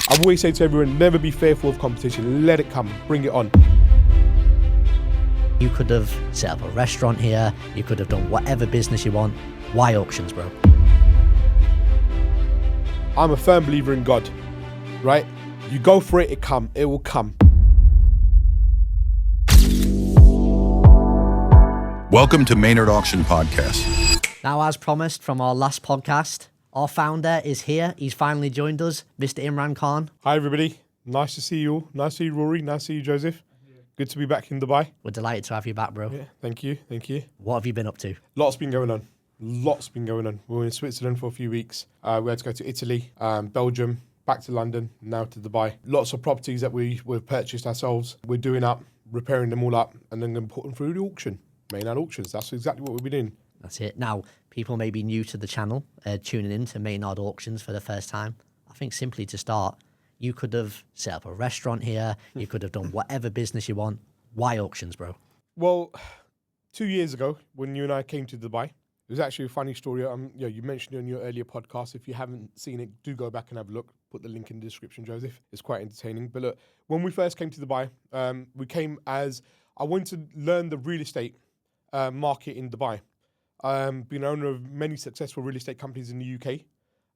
I've always said to everyone, never be fearful of competition. Let it come. Bring it on. You could have set up a restaurant here. You could have done whatever business you want. Why auctions, bro? I'm a firm believer in God, right? You go for it, it will come. Welcome to Maynard Auction Podcast. Now, as promised from our last podcast, our founder is here. He's finally joined us, Mr. Imran Khan. Hi, everybody. Nice to see you all. Nice to see you, Rory. Nice to see you, Joseph. Good to be back in Dubai. We're delighted to have you back, bro. Yeah, thank you. What have you been up to? Lots been going on. We were in Switzerland for a few weeks. We had to go to Italy, Belgium, back to London, now to Dubai. Lots of properties that we've purchased ourselves. We're doing up, repairing them all up, and then going to put them through the auction. Maynard Auctions. That's exactly what we've been doing. That's it. Now, people may be new to the channel, tuning in to Maynard Auctions for the first time. I think simply to start, you could have set up a restaurant here. You could have done whatever business you want. Why auctions, bro? Well, 2 years ago, when you and I came to Dubai, it was actually a funny story. You mentioned it on your earlier podcast. If you haven't seen it, do go back and have a look. Put the link in the description, Joseph. It's quite entertaining. But look, when we first came to Dubai, we came as I wanted to learn the real estate market in Dubai. Been owner of many successful real estate companies in the UK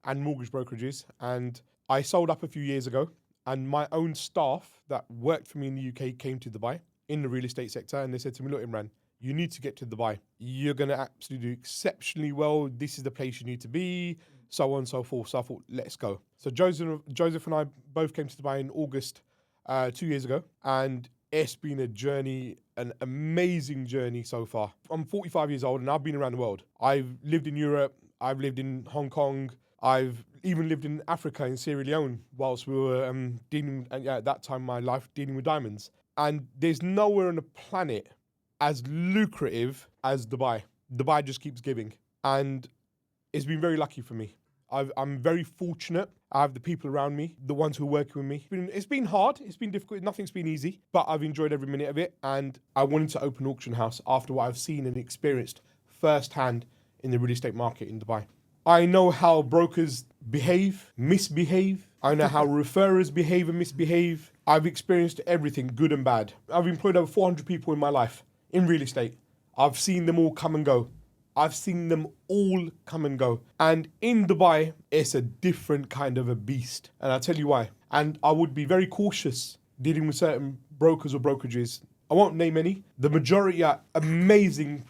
and mortgage brokerages. And I sold up a few years ago. And my own staff that worked for me in the UK came to Dubai in the real estate sector. And they said to me, look, Imran, you need to get to Dubai. You're going to absolutely do exceptionally well. This is the place you need to be, so on and so forth. So I thought, let's go. So Joseph and I both came to Dubai in August 2 years ago. And it's been a journey, an amazing journey so far. I'm 45 years old and I've been around the world. I've lived in Europe. I've lived in Hong Kong. I've even lived in Africa, in Sierra Leone, whilst we were dealing, at that time of my life, dealing with diamonds. And there's nowhere on the planet as lucrative as Dubai. Dubai just keeps giving. And it's been very lucky for me. I'm very fortunate. I have the people around me, the ones who are working with me. It's been hard. It's been difficult. Nothing's been easy, but I've enjoyed every minute of it. And I wanted to open an auction house after what I've seen and experienced firsthand in the real estate market in Dubai. I know how brokers behave, misbehave. I know how referrers behave and misbehave. I've experienced everything, good and bad. I've employed over 400 people in my life in real estate. I've seen them all come and go. And in Dubai, it's a different kind of a beast. And I'll tell you why. And I would be very cautious dealing with certain brokers or brokerages. I won't name any. The majority are amazing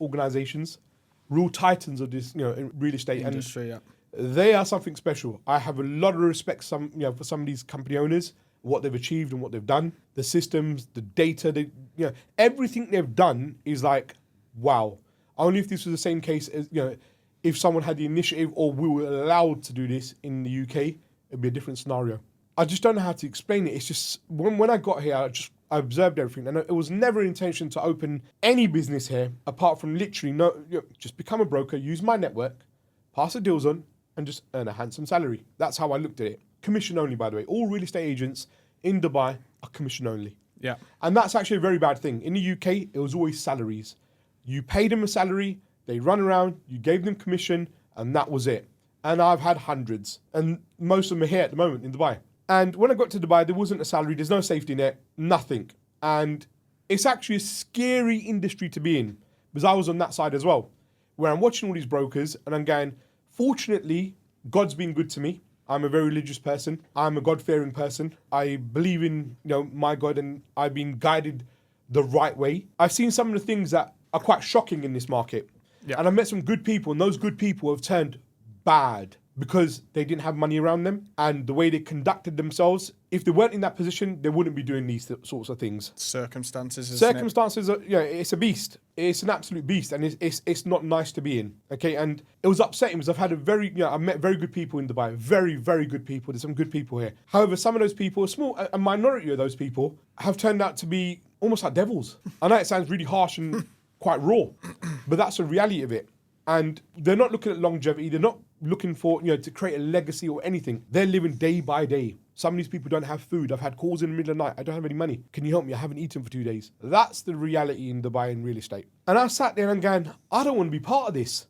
organizations, real titans of this, real estate industry. And they are something special. I have a lot of respect for some of these company owners, what they've achieved and what they've done, the systems, the data, everything they've done is like, wow. Only if this was the same case as, if someone had the initiative or we were allowed to do this in the UK, it'd be a different scenario. I just don't know how to explain it. It's just, when I got here, I observed everything. And it was never an intention to open any business here, apart from literally, just become a broker, use my network, pass the deals on, and just earn a handsome salary. That's how I looked at it. Commission only, by the way. All real estate agents in Dubai are commission only. Yeah. And that's actually a very bad thing. In the UK, it was always salaries. You paid them a salary, they run around, you gave them commission, and that was it. And I've had hundreds, and most of them are here at the moment in Dubai. And when I got to Dubai, there wasn't a salary, there's no safety net, nothing. And it's actually a scary industry to be in, because I was on that side as well, where I'm watching all these brokers, and I'm going, fortunately, God's been good to me. I'm a very religious person. I'm a God-fearing person. I believe in my God, and I've been guided the right way. I've seen some of the things that are quite shocking in this market. Yeah. And I met some good people, and those good people have turned bad because they didn't have money around them, and the way they conducted themselves, if they weren't in that position, they wouldn't be doing these sorts of things. Circumstances, it's a beast. It's an absolute beast, and it's not nice to be in. Okay, and it was upsetting because I've had I met very good people in Dubai, very, very good people. There's some good people here. However, some of those people, a minority of those people, have turned out to be almost like devils. I know it sounds really harsh and quite raw, but that's the reality of it. And they're not looking at longevity. They're not looking for, to create a legacy or anything. They're living day by day. Some of these people don't have food. I've had calls in the middle of the night. I don't have any money. Can you help me? I haven't eaten for 2 days. That's the reality in Dubai in real estate. And I sat there and going, I don't want to be part of this.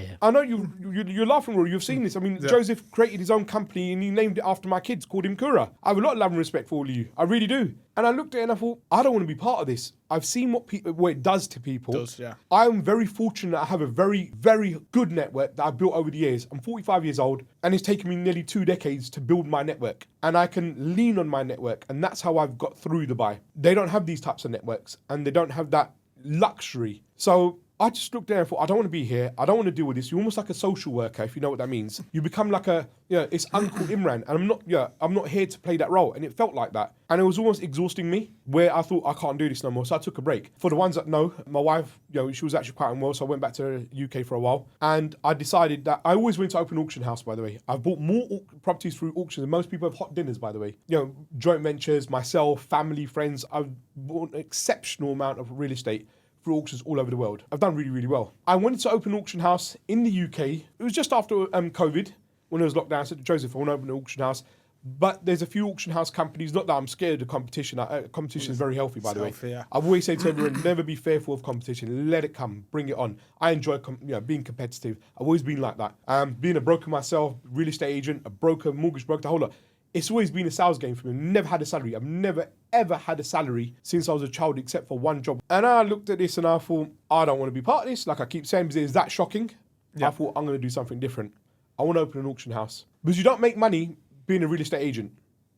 Yeah. I know you're laughing, Rory. You've seen this. I mean, Joseph created his own company and he named it after my kids, called him Kura. I have a lot of love and respect for all of you. I really do. And I looked at it and I thought, I don't want to be part of this. I've seen what it does to people. I'm very fortunate. I have a very, very good network that I've built over the years. I'm 45 years old and it's taken me nearly 2 decades to build my network. And I can lean on my network. And that's how I've got through Dubai. They don't have these types of networks and they don't have that luxury. So I just looked there and thought, I don't want to be here. I don't want to deal with this. You're almost like a social worker, if you know what that means. You become like it's Uncle Imran. And I'm not here to play that role. And it felt like that. And it was almost exhausting me, where I thought, I can't do this no more. So I took a break. For the ones that know, my wife, she was actually quite unwell. So I went back to the UK for a while. And I decided that I always went to open auction house, by the way. I've bought more properties through auctions than most people have hot dinners, by the way. Joint ventures, myself, family, friends. I've bought an exceptional amount of real estate through auctions all over the world. I've done really, really well. I wanted to open an auction house in the UK. It was just after COVID, when it was locked down. I said to Joseph, I want to open an auction house. But there's a few auction house companies, not that I'm scared of competition. Competition is very healthy, by the way. Yeah. I've always said to everyone, never be fearful of competition. Let it come, bring it on. I enjoy being competitive. I've always been like that. Being a broker myself, real estate agent, a broker, mortgage broker, the whole lot. It's always been a sales game for me. Never had a salary. I've never, ever had a salary since I was a child, except for one job. And I looked at this and I thought, I don't want to be part of this. Like I keep saying, because it's that shocking. Yeah. I thought, I'm going to do something different. I want to open an auction house. Because you don't make money being a real estate agent.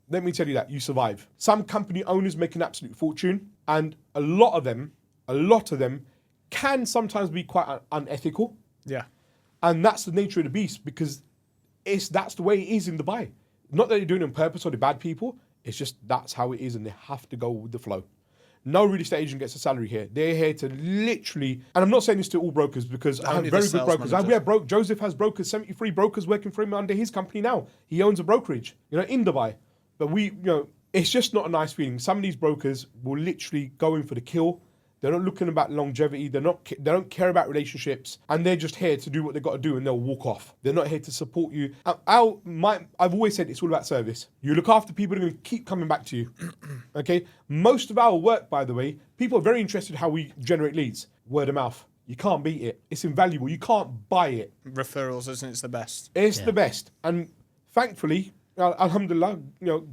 Let me tell you that. You survive. Some company owners make an absolute fortune. And a lot of them can sometimes be quite unethical. Yeah. And that's the nature of the beast, because that's the way it is in Dubai. Not that they're doing it on purpose or they're bad people. It's just that's how it is and they have to go with the flow. No real estate agent gets a salary here. They're here to literally, and I'm not saying this to all brokers because I have very good brokers. Joseph has brokers, 73 brokers working for him under his company now. He owns a brokerage, in Dubai. But it's just not a nice feeling. Some of these brokers will literally go in for the kill. They're not looking about longevity. They don't care about relationships, and they're just here to do what they've got to do, and they'll walk off. They're not here to support you. I've always said it's all about service. You look after people, they're going to keep coming back to you. Okay. Most of our work, by the way, people are very interested in how we generate leads. Word of mouth. You can't beat it. It's invaluable. You can't buy it. Referrals, isn't it? It's the best. It's the best, and thankfully, alhamdulillah,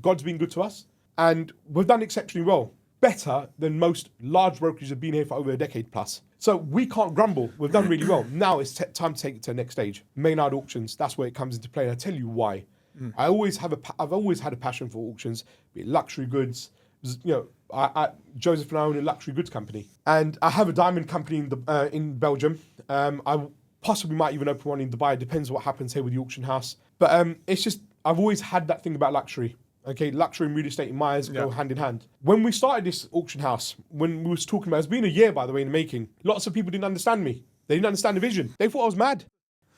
God's been good to us, and we've done exceptionally well. Better than most large brokerages have been here for over a decade plus. So we can't grumble. We've done really well. Now it's time to take it to the next stage. Maynard Auctions, that's where it comes into play. And I'll tell you why. I've always had a passion for auctions, be it luxury goods. Joseph and I own a luxury goods company. And I have a diamond company in Belgium. I possibly might even open one in Dubai. It depends what happens here with the auction house. But it's just, I've always had that thing about luxury. Okay, luxury and real estate in my eyes go hand in hand. When we started this auction house, when we was talking about, it's been a year, by the way, in the making. Lots of people didn't understand me. They didn't understand the vision. They thought I was mad.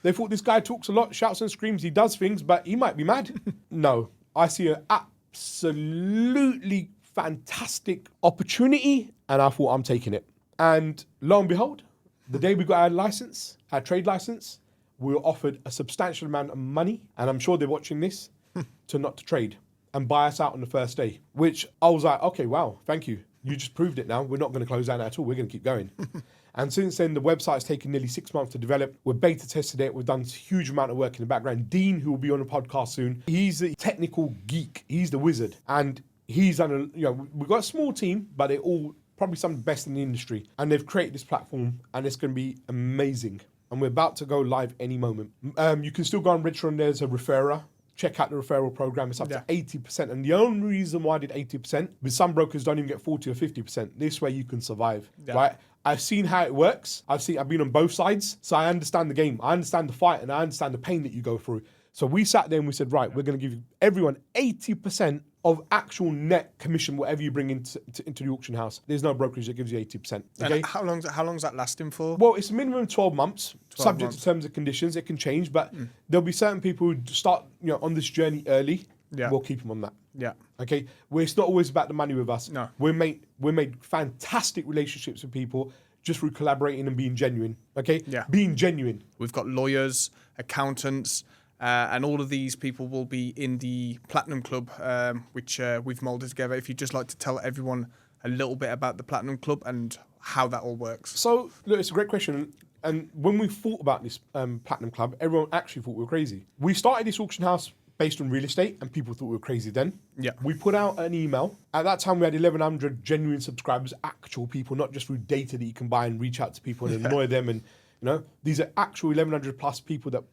They thought this guy talks a lot, shouts and screams, he does things, but he might be mad. No, I see an absolutely fantastic opportunity, and I thought I'm taking it. And lo and behold, the day we got our trade license, we were offered a substantial amount of money, and I'm sure they're watching this, to not to trade and buy us out on the first day, which I was like, okay, wow, thank you. You just proved it now. We're not going to close down at all. We're going to keep going. And since then, the website's taken nearly 6 months to develop. We're beta tested it. We've done a huge amount of work in the background. Dean, who will be on the podcast soon, he's a technical geek. He's the wizard. And he's done we've got a small team, but they're all probably some of the best in the industry. And they've created this platform, and it's going to be amazing. And we're about to go live any moment. You can still go and register on there as a referrer. Check out the referral program. It's up to 80%. And the only reason why I did 80%, because some brokers don't even get 40 or 50%. This way you can survive, right? I've seen how it works. I've been on both sides. So I understand the game. I understand the fight, and I understand the pain that you go through. So we sat there and we said, right, we're going to give everyone 80% of actual net commission, whatever you bring into the auction house. There's no brokerage that gives you 80%. Okay. And how long's that lasting for? Well, it's a minimum 12 months, subject to terms and conditions. It can change, but there'll be certain people who start, on this journey early. Yeah. We'll keep them on that. Yeah. Okay. Where it's not always about the money with us. No. We made fantastic relationships with people just through collaborating and being genuine. Okay. Yeah. Being genuine. We've got lawyers, accountants. And all of these people will be in the Platinum Club, which we've molded together. If you'd just like to tell everyone a little bit about the Platinum Club and how that all works. So, look, it's a great question. And when we thought about this Platinum Club, everyone actually thought we were crazy. We started this auction house based on real estate, and people thought we were crazy then. Yeah. We put out an email. At that time, we had 1,100 genuine subscribers, actual people, not just through data that you can buy and reach out to people and annoy them. And, these are actual 1,100 plus people that,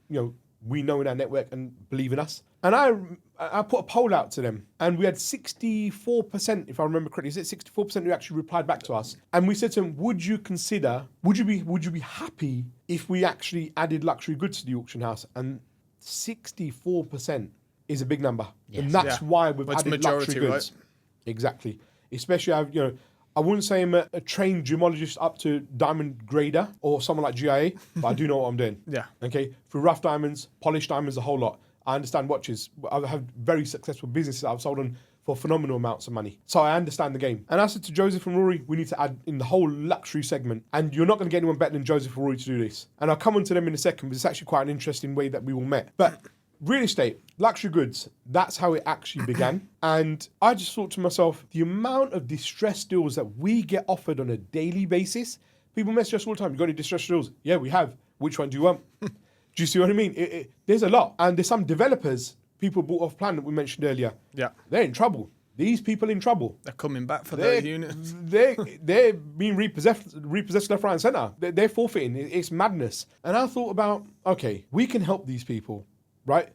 we know in our network and believe in us. And I put a poll out to them, and we had 64%, if I remember correctly, is it 64% who actually replied back to us? And we said to them, would you be happy if we actually added luxury goods to the auction house? And 64% is a big number. Yes. And that's why we've added majority, luxury goods. right? Exactly. Especially, I wouldn't say I'm a trained gemologist up to diamond grader or someone like GIA, but I do know what I'm doing. Yeah. Okay. For rough diamonds, polished diamonds, a whole lot. I understand watches. I have very successful businesses I've sold on for phenomenal amounts of money. So I understand the game. And I said to Joseph and Rory, we need to add in the whole luxury segment. And you're not going to get anyone better than Joseph or Rory to do this. And I'll come on to them in a second, but it's actually quite an interesting way that we all met. But real estate, luxury goods, that's how it actually began. And I just thought to myself, the amount of distressed deals that we get offered on a daily basis, people message us all the time, you got any distressed deals? Yeah, we have. Which one do you want? Do you see what I mean? There's a lot. And there's some developers, people bought off plan that we mentioned earlier. Yeah. They're in trouble. These people in trouble. They're coming back for their units. They're being repossessed left, right, and centre. They're forfeiting. It's madness. And I thought about, okay, we can help these people, right?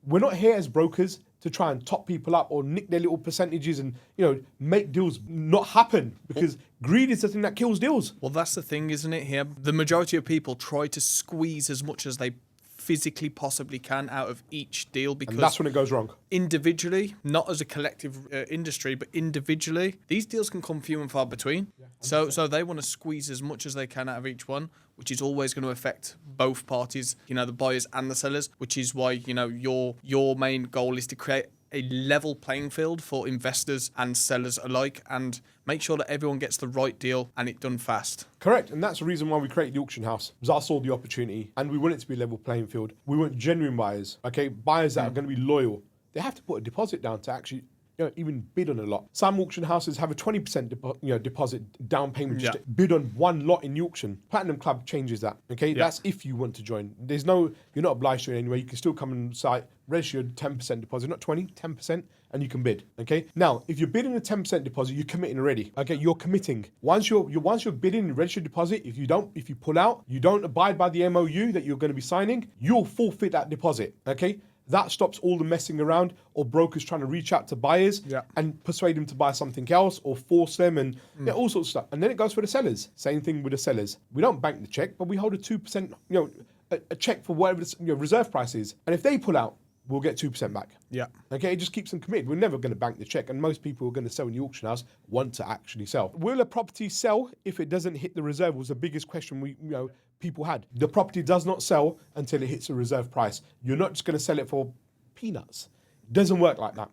We're not here as brokers to try and top people up or nick their little percentages and, make deals not happen, because greed is the thing that kills deals. Well, that's the thing, isn't it, here? The majority of people try to squeeze as much as they physically possibly can out of each deal, because And that's when it goes wrong. individually, not as a collective industry, but individually, these deals can come few and far between. So they want to squeeze as much as they can out of each one, which is always going to affect both parties, the buyers and the sellers, which is why, your main goal is to create a level playing field for investors and sellers alike, and make sure that everyone gets the right deal and it done fast. Correct. And that's the reason why we created the auction house, because I saw the opportunity and we want it to be a level playing field. We want genuine buyers, okay? Buyers that are going to be loyal. They have to put a deposit down to actually even bid on a lot. Some auction houses have a 20% deposit down payment just to bid on one lot in the auction. Platinum Club changes that, okay? That's if you want to join. You're not obliged to in any way. You can still come on site, register your 10% deposit, not 20, 10%, and you can bid, okay? Now, if you're bidding a 10% deposit, you're committing already, okay? You're committing. Once you're bidding and registered deposit, if you pull out, you don't abide by the MOU that you're going to be signing, you'll forfeit that deposit, okay? That stops all the messing around or brokers trying to reach out to buyers and persuade them to buy something else or force them and all sorts of stuff. And then it goes for the sellers. Same thing with the sellers. We don't bank the check, but we hold a 2%, a check for whatever the reserve price is. And if they pull out, we'll get 2% back. Yeah. Okay, it just keeps them committed. We're never going to bank the check, and most people who are going to sell in the auction house want to actually sell. Will a property sell if it doesn't hit the reserve? Was the biggest question people had. The property does not sell until it hits a reserve price. You're not just going to sell it for peanuts. It doesn't work like that.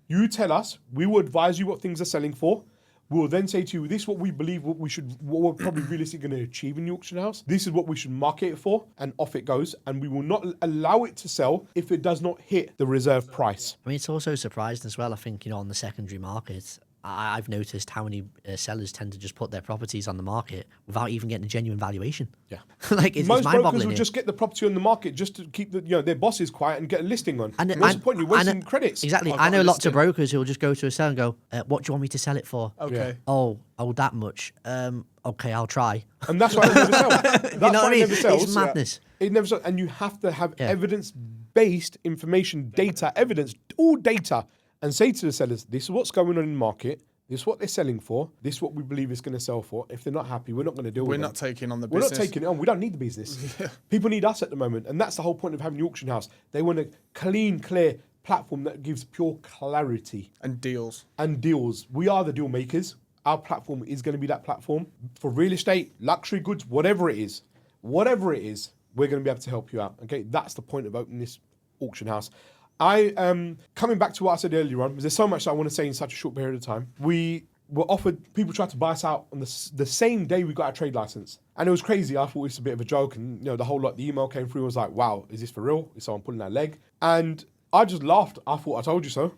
You tell us, we will advise you what things are selling for. We will then say to you, this is what we believe what we're probably realistically going to achieve in the auction house. This is what we should market it for, and off it goes. And we will not allow it to sell if it does not hit the reserve price. I mean, it's also surprising as well, I think, on the secondary market, I've noticed how many sellers tend to just put their properties on the market without even getting a genuine valuation. Yeah. It's most brokers will here. just get the property on the market just to keep their bosses quiet and get a listing on. And what's the point? You're wasting credits. Exactly. I know lots of brokers who will just go to a seller and go, what do you want me to sell it for? Okay. Oh, that much. Okay, I'll try. And that's why it never sells. That's why it never sells. It's madness. It never sells. And you have to have evidence-based information, data, evidence, all data, and say to the sellers, this is what's going on in the market. This is what they're selling for. This is what we believe it's going to sell for. If they're not happy, we're not going to deal with it. We're not taking on the business. business. We're not taking it on. We don't need the business. People need us at the moment. And that's the whole point of having the auction house. They want a clean, clear platform that gives pure clarity. And deals. We are the deal makers. Our platform is going to be that platform. For real estate, luxury goods, whatever it is, we're going to be able to help you out. Okay, that's the point of opening this auction house. Coming back to what I said earlier on, because there's so much that I want to say in such a short period of time. We were offered, people tried to buy us out on the same day we got our trade license. And it was crazy. I thought it was a bit of a joke. And, the whole lot, the email came through. I was like, wow, is this for real? Is someone pulling their leg? And I just laughed. I thought, I told you so.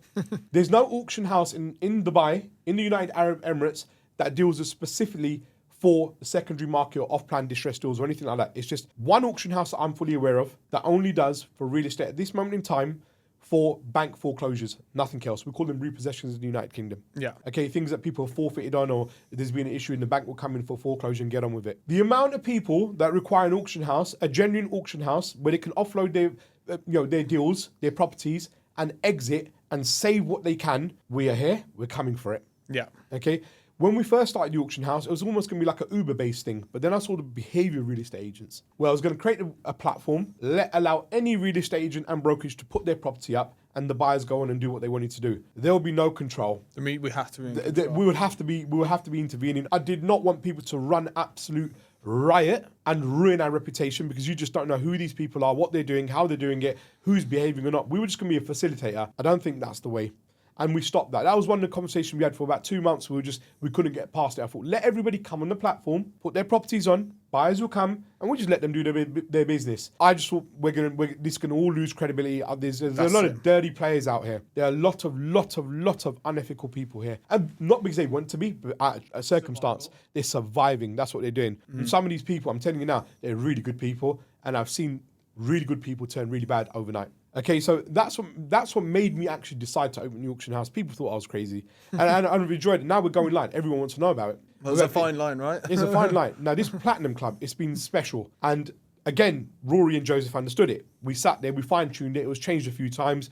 There's no auction house in Dubai, in the United Arab Emirates, that deals with specifically for the secondary market or off-plan distress deals or anything like that. It's just one auction house that I'm fully aware of that only does for real estate at this moment in time for bank foreclosures, nothing else. We call them repossessions in the United Kingdom. Yeah. Okay, things that people have forfeited on, or there's been an issue and the bank will come in for foreclosure and get on with it. The amount of people that require an auction house, a genuine auction house, where they can offload their deals, their properties, and exit and save what they can, we are here, we're coming for it. Yeah. Okay. When we first started the auction house, it was almost going to be like an Uber-based thing. But then I saw the behavior of real estate agents. Well, I was going to create a platform, allow any real estate agent and brokerage to put their property up, and the buyers go on and do what they wanted to do. There will be no control. I mean, we have to be in control. We would have to be intervening. I did not want people to run absolute riot and ruin our reputation, because you just don't know who these people are, what they're doing, how they're doing it, who's behaving or not. We were just going to be a facilitator. I don't think that's the way. And we stopped that. That was one of the conversations we had for about 2 months. We couldn't get past it. I thought, let everybody come on the platform, put their properties on, buyers will come, and we just let them do their business. I just thought this can all lose credibility. There's a lot of dirty players out here. There are a lot of unethical people here, and not because they want to be, but out of a circumstance, they're surviving. That's what they're doing. And some of these people, I'm telling you now, they're really good people, and I've seen really good people turn really bad overnight. Okay, so that's what made me actually decide to open the auction house. People thought I was crazy, and I've enjoyed it. Now we're going live. Everyone wants to know about it. Well, it's a fine line, right? It's a fine line. Now, this Platinum Club, it's been special. And again, Rory and Joseph understood it. We sat there, we fine-tuned it. It was changed a few times.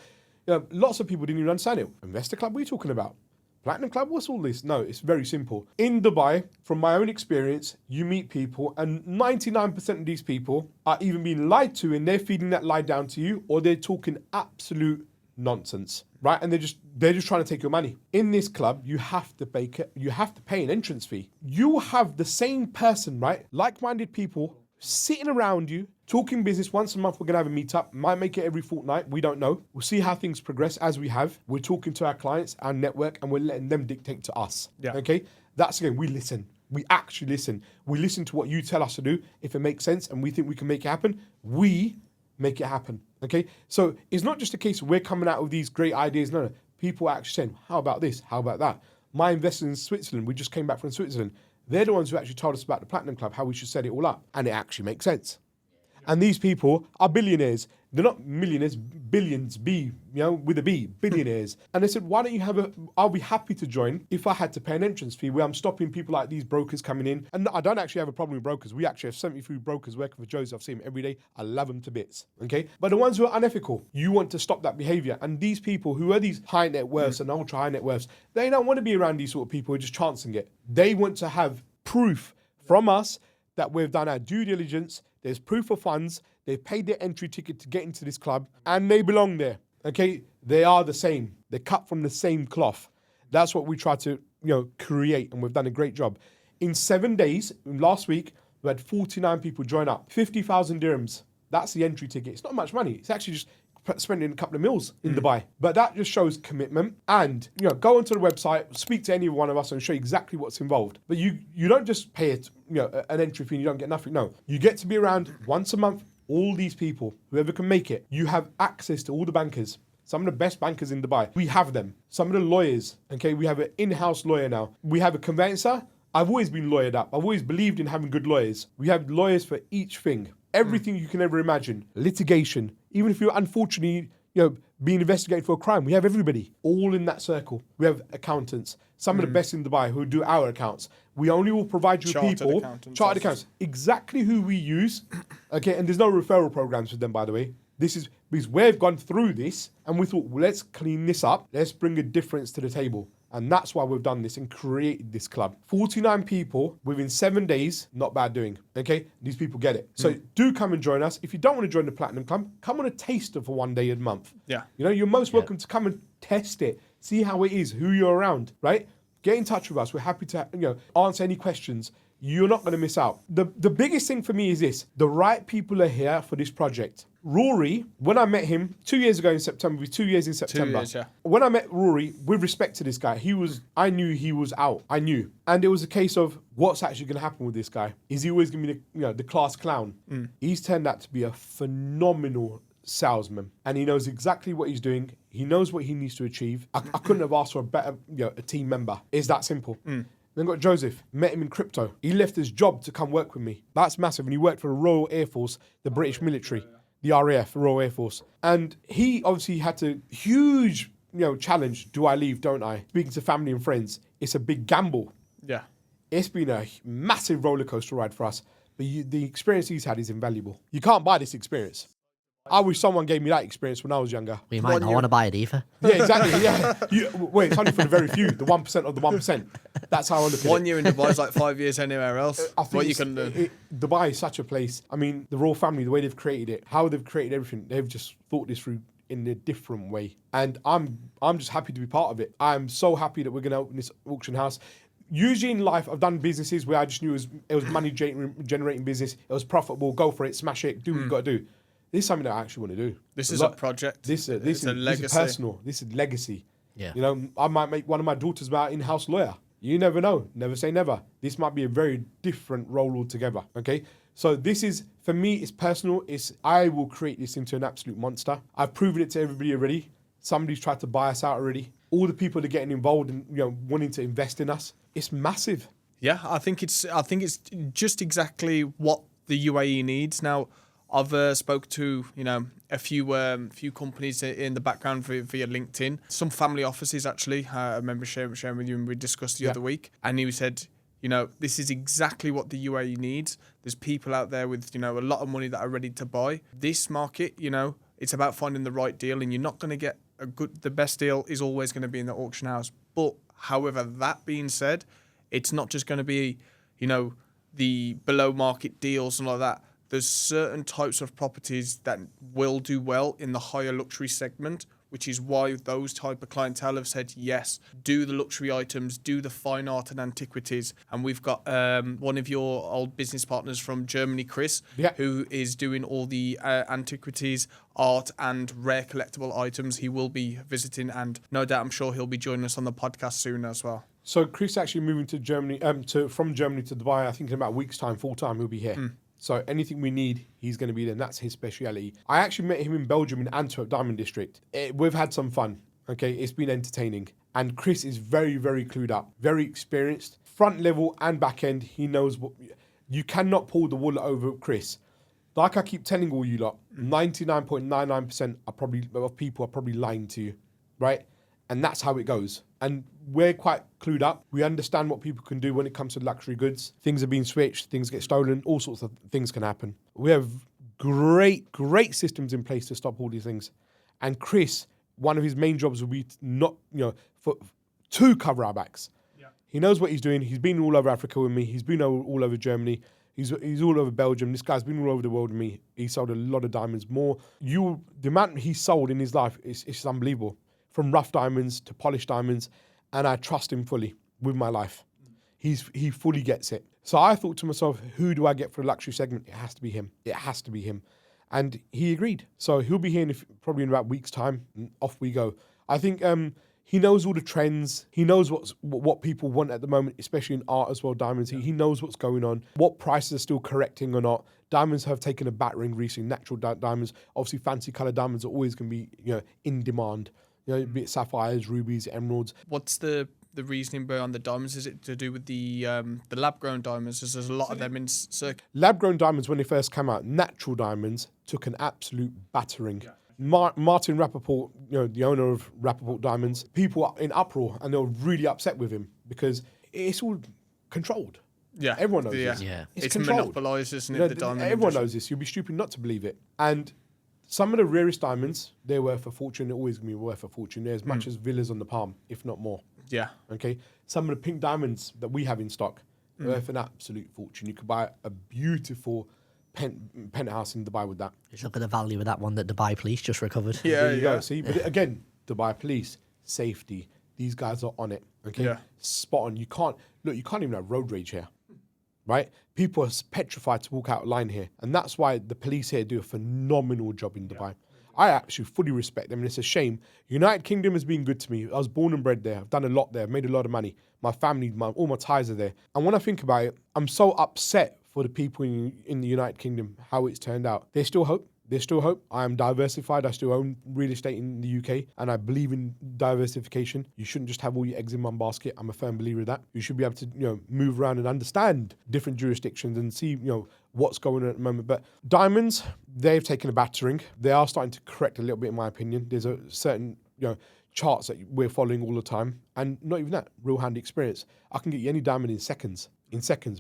Lots of people didn't even understand it. Investor Club, what are you talking about? Platinum Club, what's all this? No, it's very simple. In Dubai, from my own experience, you meet people, and 99% of these people are either being lied to and they're feeding that lie down to you, or they're talking absolute nonsense, right? And they're just trying to take your money. In this club, you have to pay an entrance fee. You have the same person, right? Like-minded people sitting around you, talking business. Once a month, we're going to have a meetup. Might make it every fortnight. We don't know. We'll see how things progress as we have. We're talking to our clients, our network, and we're letting them dictate to us. Yeah. Okay? That's, again, we listen. We actually listen. We listen to what you tell us to do. If it makes sense and we think we can make it happen, we make it happen. Okay? So it's not just a case of we're coming out with these great ideas. No. People are actually saying, how about this? How about that? My investors in Switzerland, we just came back from Switzerland. They're the ones who actually told us about the Platinum Club, how we should set it all up. And it actually makes sense. And these people are billionaires. They're not millionaires, billions, with a B, billionaires. And they said, why don't you I'll be happy to join if I had to pay an entrance fee, where I'm stopping people like these brokers coming in. And I don't actually have a problem with brokers. We actually have 73 brokers working for Joseph. I see them every day. I love them to bits, okay? But the ones who are unethical, you want to stop that behavior. And these people who are these high net worths and ultra high net worths, they don't want to be around these sort of people who are just chancing it. They want to have proof from us that we've done our due diligence. There's proof of funds. They've paid their entry ticket to get into this club, and they belong there. Okay, they are the same. They're cut from the same cloth. That's what we try to, create, and we've done a great job. In 7 days, last week, we had 49 people join up. 50,000 dirhams. That's the entry ticket. It's not much money. It's actually just spending a couple of mils in Dubai. But that just shows commitment. And, go onto the website, speak to any one of us and show you exactly what's involved. But you don't just pay it, an entry fee and you don't get nothing. No, you get to be around once a month. All these people, whoever can make it, you have access to all the bankers. Some of the best bankers in Dubai. We have them. Some of the lawyers, okay? We have an in-house lawyer now. We have a conveyancer. I've always been lawyered up. I've always believed in having good lawyers. We have lawyers for each thing. Everything you can ever imagine. Litigation. Even if you're unfortunately, being investigated for a crime, we have everybody all in that circle. We have accountants. Some of the best in Dubai who do our accounts. We only will provide you chartered accountants. Exactly who we use. Okay, and there's no referral programs with them, by the way. This is because we've gone through this and we thought, well, let's clean this up. Let's bring a difference to the table. And that's why we've done this and created this club. 49 people within 7 days, not bad doing. Okay? These people get it. So do come and join us. If you don't want to join the Platinum Club, come on a taster for 1 day a month. Yeah. You're most welcome to come and test it. See how it is, who you're around, right? Get in touch with us. We're happy to, answer any questions. You're not going to miss out. The biggest thing for me is this. The right people are here for this project. Rory, when I met him 2 years ago in September, it was 2 years in September. 2 years, yeah. When I met Rory, with respect to this guy, I knew he was out. I knew. And it was a case of what's actually going to happen with this guy. Is he always going to be the class clown? He's turned out to be a phenomenal salesman, and he knows exactly what he's doing. He knows what he needs to achieve. I couldn't have asked for a better a team member. It's that simple. Then got Joseph, met him in crypto. He left his job to come work with me. That's massive. And he worked for the Royal Air Force, the British military, the RAF, the Royal Air Force. And he obviously had to, huge, challenge. Do I leave? Don't I? Speaking to family and friends, it's a big gamble. Yeah. It's been a massive roller coaster ride for us. But the experience he's had is invaluable. You can't buy this experience. I wish someone gave me that experience when I was younger. We might not want to buy it either. Yeah, exactly. Yeah. Wait, it's only for the very few, the 1% of the 1%. That's how I look at it. 1 year in Dubai is like 5 years anywhere else. I think What you can do. Dubai is such a place. I mean, the royal family, the way they've created it, how they've created everything, they've just thought this through in a different way. And I'm just happy to be part of it. I'm so happy that we're going to open this auction house. Usually in life, I've done businesses where I just knew it was money generating business. It was profitable. Go for it, smash it, do what you got to do. This is something that I actually want to do. This is a project. This is a legacy. This is personal. This is legacy. Yeah. I might make one of my daughters my in-house lawyer. You never know. Never say never. This might be a very different role altogether. Okay. So this is, for me, it's personal. I will create this into an absolute monster. I've proven it to everybody already. Somebody's tried to buy us out already. All the people that are getting involved and wanting to invest in us. It's massive. Yeah, I think it's just exactly what the UAE needs. Now, I've spoke to a few companies in the background via LinkedIn. Some family offices actually. I remember sharing with you, and we discussed the other week. And he said, this is exactly what the UAE needs. There's people out there with a lot of money that are ready to buy. This market, it's about finding the right deal, and you're not going to get the best deal is always going to be in the auction house. But however, that being said, it's not just going to be the below market deals and all that. There's certain types of properties that will do well in the higher luxury segment, which is why those type of clientele have said, yes, do the luxury items, do the fine art and antiquities. And we've got one of your old business partners from Germany, Chris, who is doing all the antiquities, art and rare collectible items. He will be visiting, and no doubt I'm sure he'll be joining us on the podcast soon as well. So Chris actually moving to Germany, from Germany to Dubai, I think in about a week's time, full time, he'll be here. So anything we need, he's going to be there, and that's his speciality. I actually met him in Belgium in Antwerp Diamond District. We've had some fun, okay? It's been entertaining. And Chris is very, very clued up, very experienced. Front level and back end, he knows what... You cannot pull the wool over Chris. Like I keep telling all you lot, 99.99% of people are probably lying to you, right? And that's how it goes. And we're quite clued up. We understand what people can do when it comes to luxury goods. Things are being switched, things get stolen, all sorts of things can happen. We have great systems in place to stop all these things. And Chris, one of his main jobs will be to cover our backs. Yeah. He knows what he's doing. He's been all over Africa with me. He's been all over Germany. He's all over Belgium. This guy's been all over the world with me. He sold a lot of diamonds. The amount he sold in his life is unbelievable. From rough diamonds to polished diamonds, and I trust him fully with my life. He fully gets it. So I thought to myself, who do I get for the luxury segment? It has to be him. It has to be him. And he agreed. So he'll be here probably in about a week's time, and off we go. I think he knows all the trends. He knows what people want at the moment, especially in art as well, diamonds. He knows what's going on, what prices are still correcting or not. Diamonds have taken a battering recently, natural diamonds. Obviously, fancy colored diamonds are always going to be in demand. Be it sapphires, rubies, emeralds. What's the reasoning behind the diamonds? Is it to do with the lab-grown diamonds? There's a lot of them in circuit. Lab-grown diamonds, when they first came out, natural diamonds took an absolute battering. Yeah. Martin Rappaport, the owner of Rappaport Diamonds, people are in uproar, and they were really upset with him because it's all controlled. Yeah, everyone knows this. Yeah, it's monopolised, isn't it? The diamond everyone industry. knows this. You'll be stupid not to believe it. And some of the rarest diamonds, they're worth a fortune. They're always going to be worth a fortune. They're as much as villas on the palm, if not more. Yeah. Okay. Some of the pink diamonds that we have in stock are worth an absolute fortune. You could buy a beautiful penthouse in Dubai with that. Just look at the value of that one that Dubai police just recovered. Yeah, there you go. See, but again, Dubai police, safety. These guys are on it. Okay. Yeah. Spot on. You can't even have road rage here. Right? People are petrified to walk out of line here. And that's why the police here do a phenomenal job in Dubai. I actually fully respect them, and it's a shame. United Kingdom has been good to me. I was born and bred there. I've done a lot there. I've made a lot of money. My family, all my ties are there. And when I think about it, I'm so upset for the people in the United Kingdom, how it's turned out. There's still hope. There's still hope. I am diversified. I still own real estate in the UK, and I believe in diversification. You shouldn't just have all your eggs in one basket. I'm a firm believer of that. You should be able to, move around and understand different jurisdictions and see, what's going on at the moment. But diamonds, they've taken a battering. They are starting to correct a little bit, in my opinion. There's a certain, charts that we're following all the time, and not even that, real hand experience. I can get you any diamond in seconds,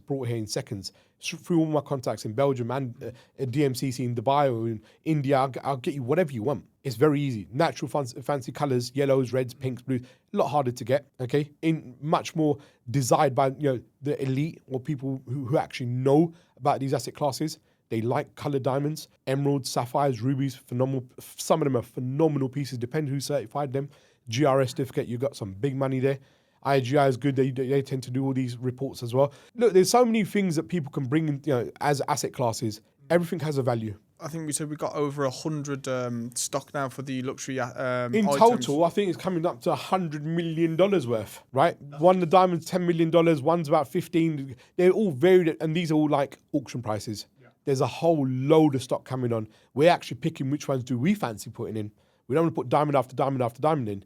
brought here in seconds, through all my contacts in Belgium and DMCC in Dubai or in India. I'll get you whatever you want. It's very easy. Natural fancy colors, yellows, reds, pinks, blues, a lot harder to get, okay? In much more desired by, the elite or people who actually know about these asset classes. They like colored diamonds, emeralds, sapphires, rubies, phenomenal. Some of them are phenomenal pieces, depending who certified them. GRS certificate, you got some big money there. IGI is good. They tend to do all these reports as well. Look, there's so many things that people can bring in, as asset classes. Everything has a value. I think we said we got over 100 stock now for the luxury In items. total, I think it's coming up to $100 million worth, right? One of the diamonds, $10 million. One's about 15. They're all varied, and these are all like auction prices. Yeah. There's a whole load of stock coming on. We're actually picking which ones do we fancy putting in. We don't want to put diamond after diamond after diamond in.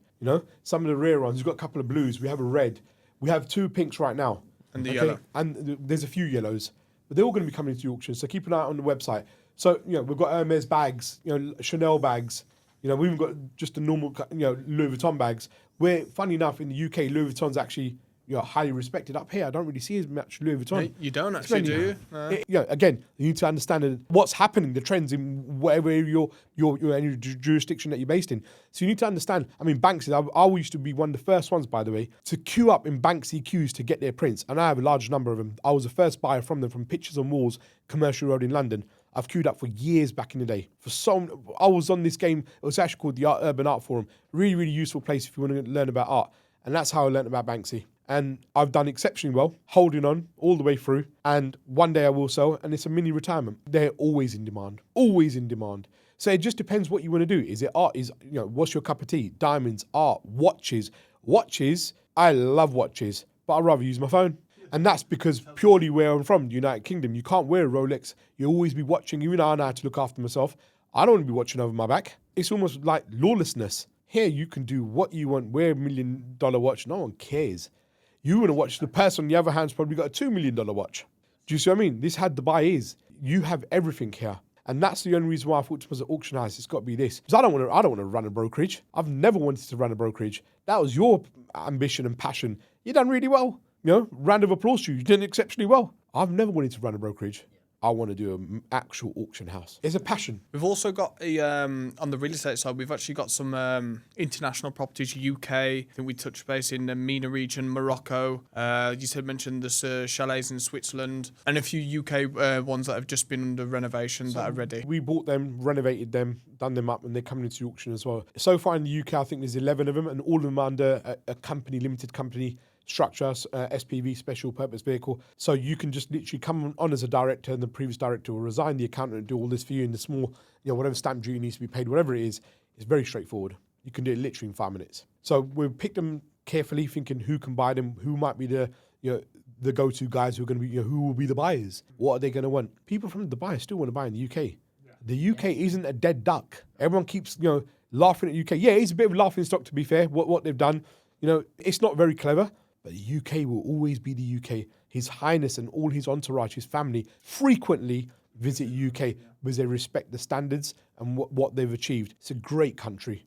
Some of the rare ones. We've got a couple of blues. We have a red. We have 2 pinks right now. And the yellow. And there's a few yellows. But they're all going to be coming into the auction. So keep an eye on the website. So, we've got Hermes bags, Chanel bags. We've even got just the normal, Louis Vuitton bags. Where, funny enough, in the UK, Louis Vuitton's actually, highly respected. Up here, I don't really see as much Louis Vuitton. No, you don't actually, do you? No. Again, you need to understand what's happening, the trends in whatever your jurisdiction that you're based in. So you need to understand. I mean, Banksy, I used to be one of the first ones, by the way, to queue up in Banksy queues to get their prints. And I have a large number of them. I was the first buyer from them, from Pictures on Walls, Commercial Road in London. I've queued up for years back in the day. I was on this game. It was actually called the Urban Art Forum. Really, really useful place if you want to learn about art. And that's how I learned about Banksy. And I've done exceptionally well, holding on all the way through. And one day I will sell, and it's a mini retirement. They're always in demand, always in demand. So it just depends what you want to do. Is it art? What's your cup of tea? Diamonds, art, watches. Watches, I love watches, but I'd rather use my phone. And that's because purely where I'm from, the United Kingdom, you can't wear a Rolex. You'll always be watching. Even I know how to look after myself. I don't want to be watching over my back. It's almost like lawlessness. Here, you can do what you want. Wear $1 million watch. No one cares. You want to watch. The person on the other hand's probably got a $2 million watch. Do you see what I mean? This is how Dubai is. You have everything here. And that's the only reason why I thought to myself, auction house, it's got to be this. Because I don't want to run a brokerage. I've never wanted to run a brokerage. That was your ambition and passion. You done really well. Round of applause to you. You did exceptionally well. I've never wanted to run a brokerage. I want to do an actual auction house. It's a passion. We've also got on the real estate side, we've actually got some international properties, UK. I think we touched base in the MENA region, Morocco. You mentioned the chalets in Switzerland, and a few UK ones that have just been under renovation that are ready. We bought them, renovated them, done them up, and they're coming into the auction as well. So far in the UK, I think there's 11 of them, and all of them are under a company, limited company structure, SPV, special purpose vehicle. So you can just literally come on as a director, and the previous director will resign, the accountant and do all this for you in the small, whatever stamp duty needs to be paid, whatever it is, it's very straightforward. You can do it literally in 5 minutes. So we've picked them carefully, thinking who can buy them, who might be the go-to guys who are going to be, who will be the buyers, what are they going to want. People from Dubai still want to buy in the UK. Yeah. The UK isn't a dead duck. Everyone keeps, laughing at UK. Yeah, it's a bit of a laughing stock, to be fair, what they've done. It's not very clever. But the UK will always be the UK. His Highness and all his entourage, his family, frequently visit UK because they respect the standards and what they've achieved. It's a great country,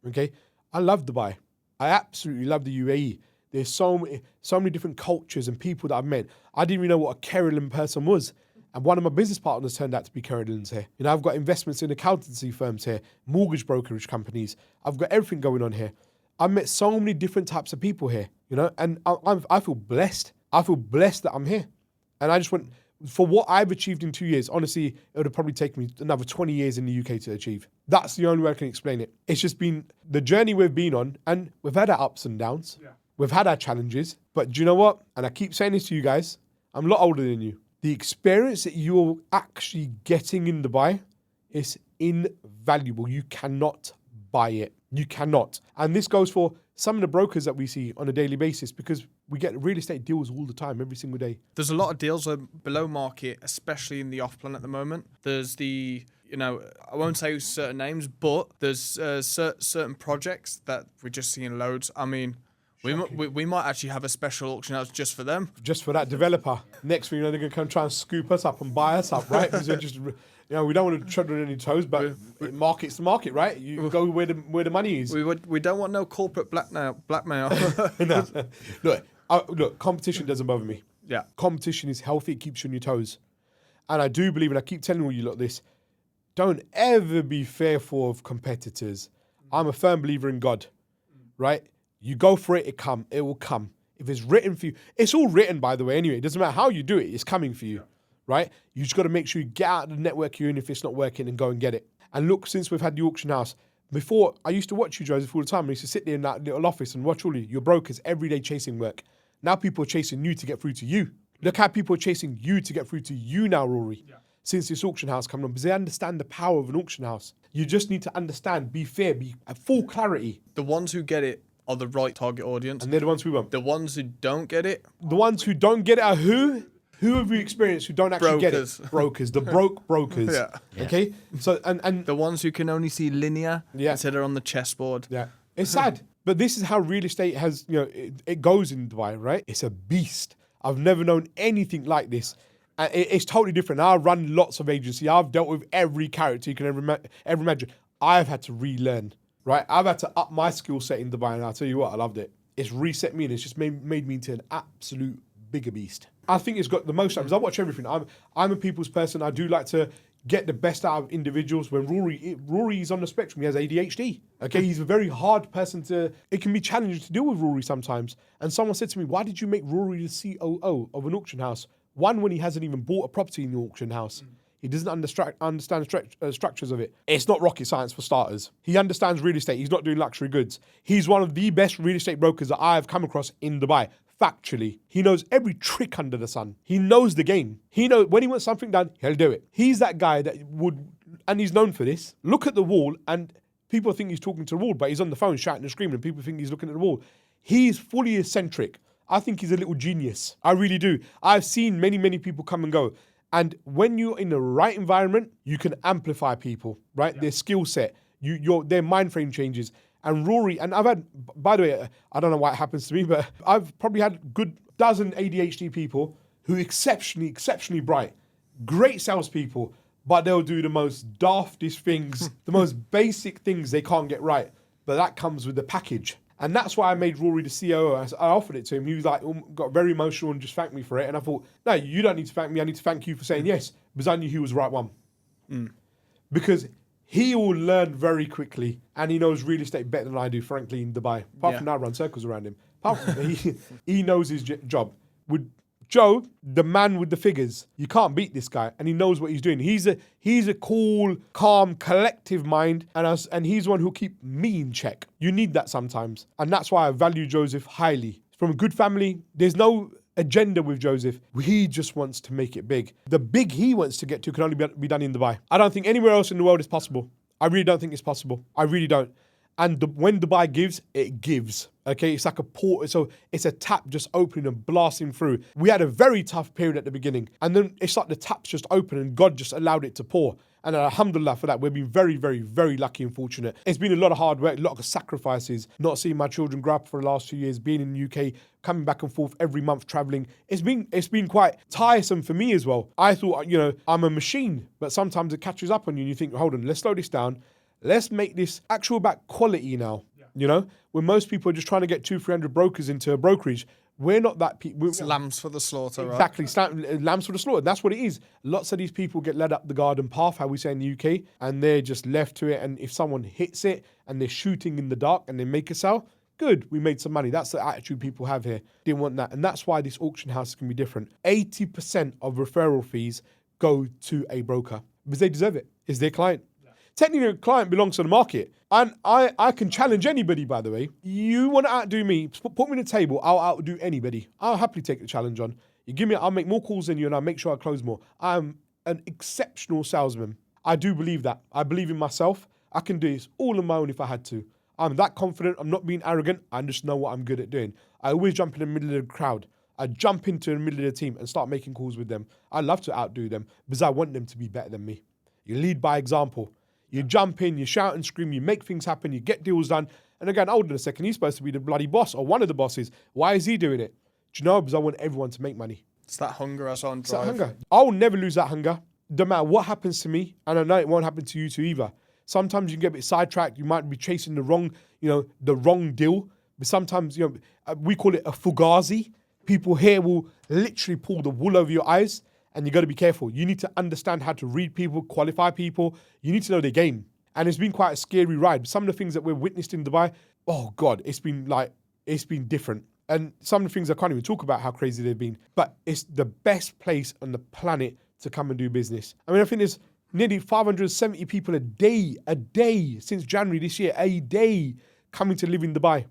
okay? I love Dubai. I absolutely love the UAE. There's so many different cultures and people that I've met. I didn't even know what a Kerala person was. And one of my business partners turned out to be Keralans here. I've got investments in accountancy firms here, mortgage brokerage companies. I've got everything going on here. I've met so many different types of people here, and I feel blessed. I feel blessed that I'm here. And I just want, for what I've achieved in 2 years, honestly, it would have probably taken me another 20 years in the UK to achieve. That's the only way I can explain it. It's just been the journey we've been on, and we've had our ups and downs. Yeah. We've had our challenges. But do you know what? And I keep saying this to you guys, I'm a lot older than you. The experience that you're actually getting in Dubai is invaluable. You cannot buy it. You cannot. And this goes for some of the brokers that we see on a daily basis, because we get real estate deals all the time, every single day. There's a lot of deals below market, especially in the off-plan at the moment. There's the I won't say certain names, but there's certain projects that we're just seeing loads. I mean, we might actually have a special auction house just for them. Just for that developer. Next thing you know, they're going to come try and scoop us up and buy us up, right? Because they're just, we don't want to tread on any toes, but market's the market, right? You go where the money is. We don't want no corporate blackmail. No. Look, competition doesn't bother me. Yeah. Competition is healthy. It keeps you on your toes. And I do believe, and I keep telling all you lot this, don't ever be fearful of competitors. I'm a firm believer in God, right? You go for it, it will come. If it's written for you, it's all written, by the way, anyway. It doesn't matter how you do it, it's coming for you, right? You just got to make sure you get out of the network you're in if it's not working and go and get it. And look, since we've had the auction house, before, I used to watch you, Joseph, all the time. I used to sit there in that little office and watch all your brokers every day chasing work. Now people are chasing you to get through to you. Look how people are chasing you to get through to you now, Rory. Yeah. Since this auction house coming on, because they understand the power of an auction house. You just need to understand, be fair, be at full clarity. The ones who get it are the right target audience. And they're the ones we want. The ones who don't get it. The ones who don't get it are who? Who have you experienced who don't actually get it? Brokers. The brokers. Yeah. Okay? So, and the ones who can only see linear instead of on the chessboard. Yeah. It's sad. But this is how real estate has, it goes in Dubai, right? It's a beast. I've never known anything like this. It's totally different. I run lots of agency. I've dealt with every character you can ever imagine. I've had to relearn, right? I've had to up my skill set in Dubai, and I'll tell you what, I loved it. It's reset me, and it's just made me into an absolute bigger beast. I think it's got the most, because I watch everything. I'm a people's person. I do like to get the best out of individuals. When Rory is on the spectrum, he has ADHD. Okay, he's a very hard person it can be challenging to deal with Rory sometimes. And someone said to me, why did you make Rory the COO of an auction house? One, when he hasn't even bought a property in the auction house. He doesn't understand structures of it. It's not rocket science for starters. He understands real estate. He's not doing luxury goods. He's one of the best real estate brokers that I have come across in Dubai. Factually. He knows every trick under the sun. He knows the game. He knows when he wants something done, he'll do it. He's that guy that would, and he's known for this, look at the wall and people think he's talking to the wall, but he's on the phone shouting and screaming and people think he's looking at the wall. He's fully eccentric. I think he's a little genius. I really do. I've seen many, many people come and go. And when you're in the right environment, you can amplify people, right? Yeah. Their skill set, their mind frame changes. And Rory, and I've had, by the way, I don't know why it happens to me, but I've probably had a good dozen ADHD people who are exceptionally bright, great salespeople, but they'll do the most daftest things, the most basic things they can't get right. But that comes with the package. And that's why I made Rory the COO. I offered it to him. He was like, got very emotional and just thanked me for it. And I thought, no, you don't need to thank me. I need to thank you for saying yes, because I knew he was the right one. Because he will learn very quickly, and he knows real estate better than I do, frankly, in Dubai. Apart from now, I run circles around him. Apart from he knows his job. With Joe, the man with the figures, you can't beat this guy, and he knows what he's doing. He's a cool, calm, collective mind, and he's one who'll keep me in check. You need that sometimes, and that's why I value Joseph highly. From a good family, there's no agenda with Joseph. He just wants to make it big. The big he wants to get to can only be done in Dubai. I don't think anywhere else in the world is possible. I really don't think it's possible. I really don't. And when Dubai gives, it gives. Okay, it's like a port. So it's a tap just opening and blasting through. We had a very tough period at the beginning. And then it's like the tap's just open and God just allowed it to pour. And alhamdulillah for that, we've been very, very, very lucky and fortunate. It's been a lot of hard work, a lot of sacrifices, not seeing my children grow up for the last 2 years, being in the UK, coming back and forth every month, traveling. It's been quite tiresome for me as well. I thought, I'm a machine, but sometimes it catches up on you and you think, hold on, let's slow this down. Let's make this actual about quality now. When most people are just trying to get 200-300 brokers into a brokerage, we're not that people. It's lambs for the slaughter, exactly, right? Lambs for the slaughter. That's what it is. Lots of these people get led up the garden path, how we say in the UK, and they're just left to it. And if someone hits it and they're shooting in the dark and they make a sale, good, we made some money. That's the attitude people have here. Didn't want that. And that's why this auction house can be different. 80% of referral fees go to a broker because they deserve it. It's their client. Technically, a client belongs to the market. And I can challenge anybody, by the way. You want to outdo me, put me on the table, I'll outdo anybody. I'll happily take the challenge on. You give me, I'll make more calls than you and I'll make sure I close more. I'm an exceptional salesman. I do believe that. I believe in myself. I can do this all on my own if I had to. I'm that confident. I'm not being arrogant. I just know what I'm good at doing. I always jump in the middle of the crowd. I jump into the middle of the team and start making calls with them. I love to outdo them because I want them to be better than me. You lead by example. You jump in, you shout and scream, you make things happen, you get deals done. And again, hold on a second, he's supposed to be the bloody boss or one of the bosses. Why is he doing it? Do you know? Because I want everyone to make money. It's that hunger I saw on It's that drive. hunger. I'll never lose that hunger. No matter what happens to me, and I know it won't happen to you too either. Sometimes you can get a bit sidetracked. You might be chasing the wrong deal. But sometimes, we call it a fugazi. People here will literally pull the wool over your eyes, and you got to be careful. You need to understand how to read people, qualify people. You need to know their game. And it's been quite a scary ride. Some of the things that we've witnessed in Dubai, oh God, it's been different. And some of the things I can't even talk about how crazy they've been. But it's the best place on the planet to come and do business. I mean, I think there's nearly 570 people a day since January this year, a day coming to live in Dubai.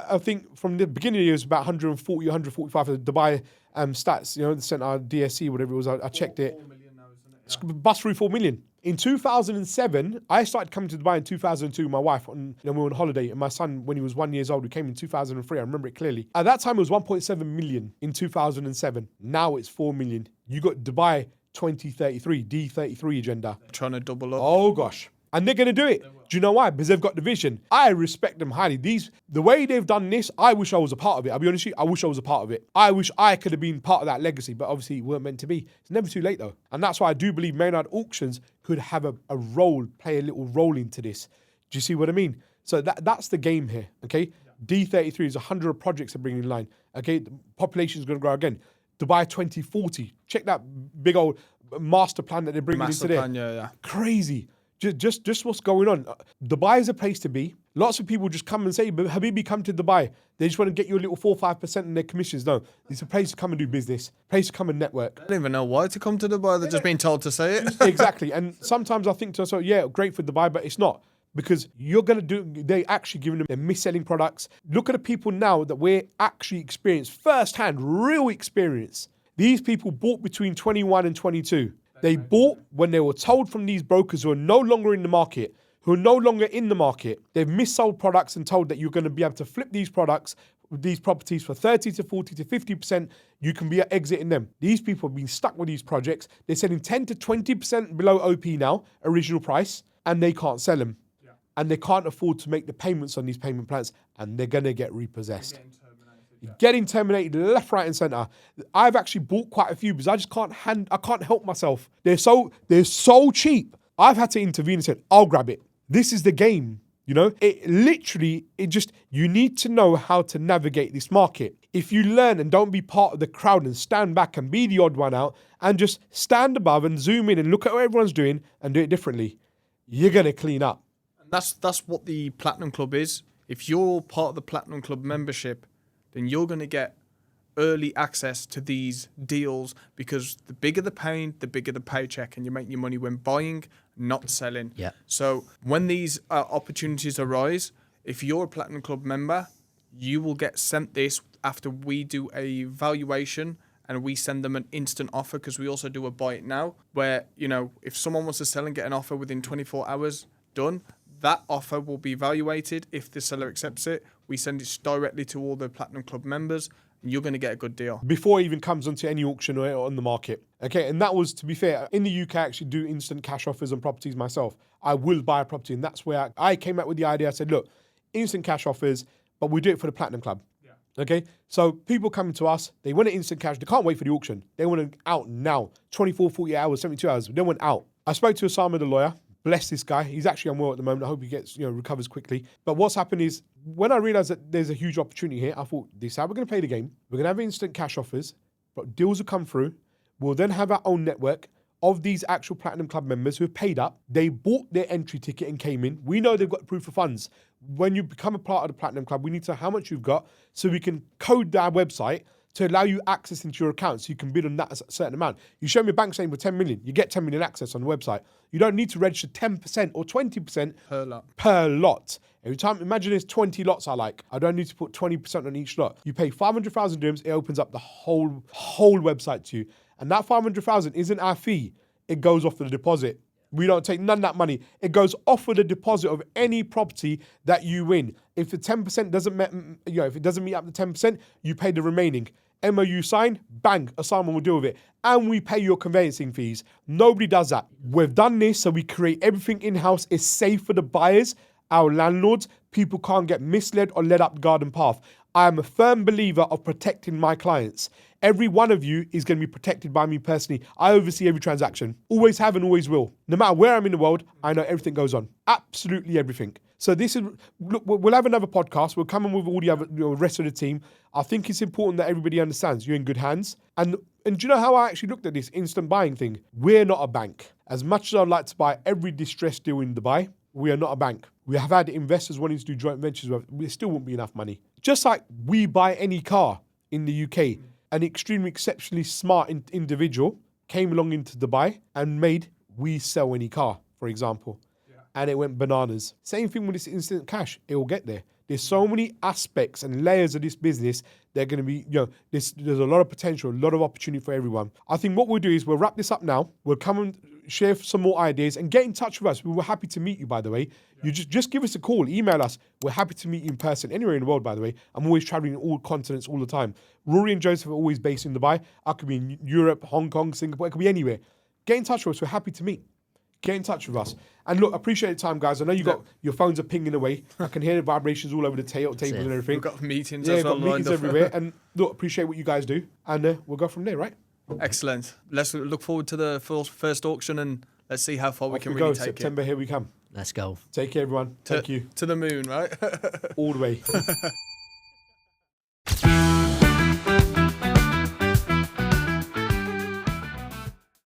I think from the beginning of the year, it was about 140, 145 for the Dubai stats. They sent our DSC, whatever it was. I checked it. 4 million now, isn't it? It's bust through 4 million. In 2007, I started coming to Dubai in 2002 with my wife. We were on holiday, and my son, when he was 1 year old, we came in 2003. I remember it clearly. At that time, it was 1.7 million in 2007. Now it's 4 million. You got Dubai 2033, D33 agenda. Trying to double up. Oh gosh. And they're going to do it. Do you know why? Because they've got the vision. I respect them highly. The way they've done this, I wish I was a part of it. I'll be honest with you, I wish I was a part of it. I wish I could have been part of that legacy, but obviously it weren't meant to be. It's never too late though. And that's why I do believe Maynard Auctions could have a role, play a little role into this. Do you see what I mean? So that's the game here, okay? Yeah. D33 is 100 projects they're bringing in line, okay? The population is going to grow again. Dubai 2040. Check that big old master plan that they're bringing into there. Yeah. Crazy. Just what's going on. Dubai is a place to be. Lots of people just come and say, but Habibi, come to Dubai. They just want to get you a little 4-5% in their commissions. No, it's a place to come and do business, place to come and network. I don't even know why to come to Dubai. They're just being told to say it. Exactly. And sometimes I think to myself, yeah, great for Dubai, but it's not. Because they're actually giving them, they're mis-selling products. Look at the people now that we're actually experienced, firsthand, real experience. These people bought between 21 and 22. They bought when they were told from these brokers who are no longer in the market, they've mis-sold products and told that you're going to be able to flip these products, these properties for 30 to 40 to 50%, you can be exiting them. These people have been stuck with these projects. They're selling 10 to 20% below OP now, original price, and they can't sell them. Yeah. And they can't afford to make the payments on these payment plans, and they're going to get repossessed. Getting terminated left, right, and centre. I've actually bought quite a few because I just can't help myself. They're so cheap. I've had to intervene and said, I'll grab it. This is the game. You need to know how to navigate this market. If you learn and don't be part of the crowd and stand back and be the odd one out and just stand above and zoom in and look at what everyone's doing and do it differently, you're going to clean up. And that's what the Platinum Club is. If you're part of the Platinum Club membership, then you're going to get early access to these deals, because the bigger the pain, the bigger the paycheck, and you make your money when buying, not selling. Yeah. So when these opportunities arise, if you're a Platinum Club member, you will get sent this after we do a valuation and we send them an instant offer, because we also do a buy it now where, if someone wants to sell and get an offer within 24 hours, done. That offer will be evaluated. If the seller accepts it, we send it directly to all the Platinum Club members, and you're going to get a good deal. Before it even comes onto any auction or on the market. Okay, and that was, to be fair, in the UK, I actually do instant cash offers on properties myself. I will buy a property, and that's where I came up with the idea. I said, look, instant cash offers, but we do it for the Platinum Club. Yeah. Okay, so people coming to us, they want an instant cash. They can't wait for the auction. They want it out now, 24, 40 hours, 72 hours. They want out. I spoke to Osama, the lawyer. Bless this guy. He's actually unwell at the moment. I hope he gets, recovers quickly. But what's happened is, when I realized that there's a huge opportunity here, I thought, this is how we're going to play the game. We're going to have instant cash offers, but deals will come through. We'll then have our own network of these actual Platinum Club members who have paid up. They bought their entry ticket and came in. We know they've got proof of funds. When you become a part of the Platinum Club, we need to know how much you've got so we can code our website to allow you access into your account so you can bid on that a certain amount. You show me a bank statement for 10 million, you get 10 million access on the website. You don't need to register 10% or 20% per lot. Every time, imagine there's 20 lots I don't need to put 20% on each lot. You pay 500,000 dirhams, it opens up the whole website to you. And that 500,000 isn't our fee, it goes off the deposit. We don't take none of that money. It goes off of the deposit of any property that you win. If the 10% doesn't if it doesn't meet up the 10%, you pay the remaining. MOU signed, bang, assignment will deal with it. And we pay your conveyancing fees. Nobody does that. We've done this so we create everything in-house. It's safe for the buyers, our landlords. People can't get misled or led up the garden path. I am a firm believer of protecting my clients. Every one of you is going to be protected by me personally. I oversee every transaction. Always have and always will. No matter where I'm in the world, I know everything goes on. Absolutely everything. So this is, look, we'll have another podcast. We'll come in with all the other, rest of the team. I think it's important that everybody understands you're in good hands. And do you know how I actually looked at this instant buying thing? We're not a bank. As much as I'd like to buy every distressed deal in Dubai, we are not a bank. We have had investors wanting to do joint ventures with us. There still won't be enough money. Just like we buy any car in the UK, an extremely exceptionally smart individual came along into Dubai and made we sell any car, for example. And it went bananas. Same thing with this instant cash. It will get there. There's so many aspects and layers of this business. They're going to be, there's a lot of potential, a lot of opportunity for everyone. I think what we'll do is we'll wrap this up now. We'll come and share some more ideas and get in touch with us. We were happy to meet you, by the way. You just give us a call, email us. We're happy to meet you in person, anywhere in the world, by the way. I'm always traveling all continents all the time. Rory and Joseph are always based in Dubai. I could be in Europe, Hong Kong, Singapore. It could be anywhere. Get in touch with us. We're happy to meet. Get in touch with us. And look, appreciate the time, guys. I know you got your phones are pinging away. I can hear the vibrations all over the tables and everything. We've got meetings as well. Got meetings everywhere. And look, appreciate what you guys do. And we'll go from there, right? Excellent. Let's look forward to the first auction and let's see how far we can really take September, here we come. Let's go. Take care, everyone. Thank you. To the moon, right? All the way.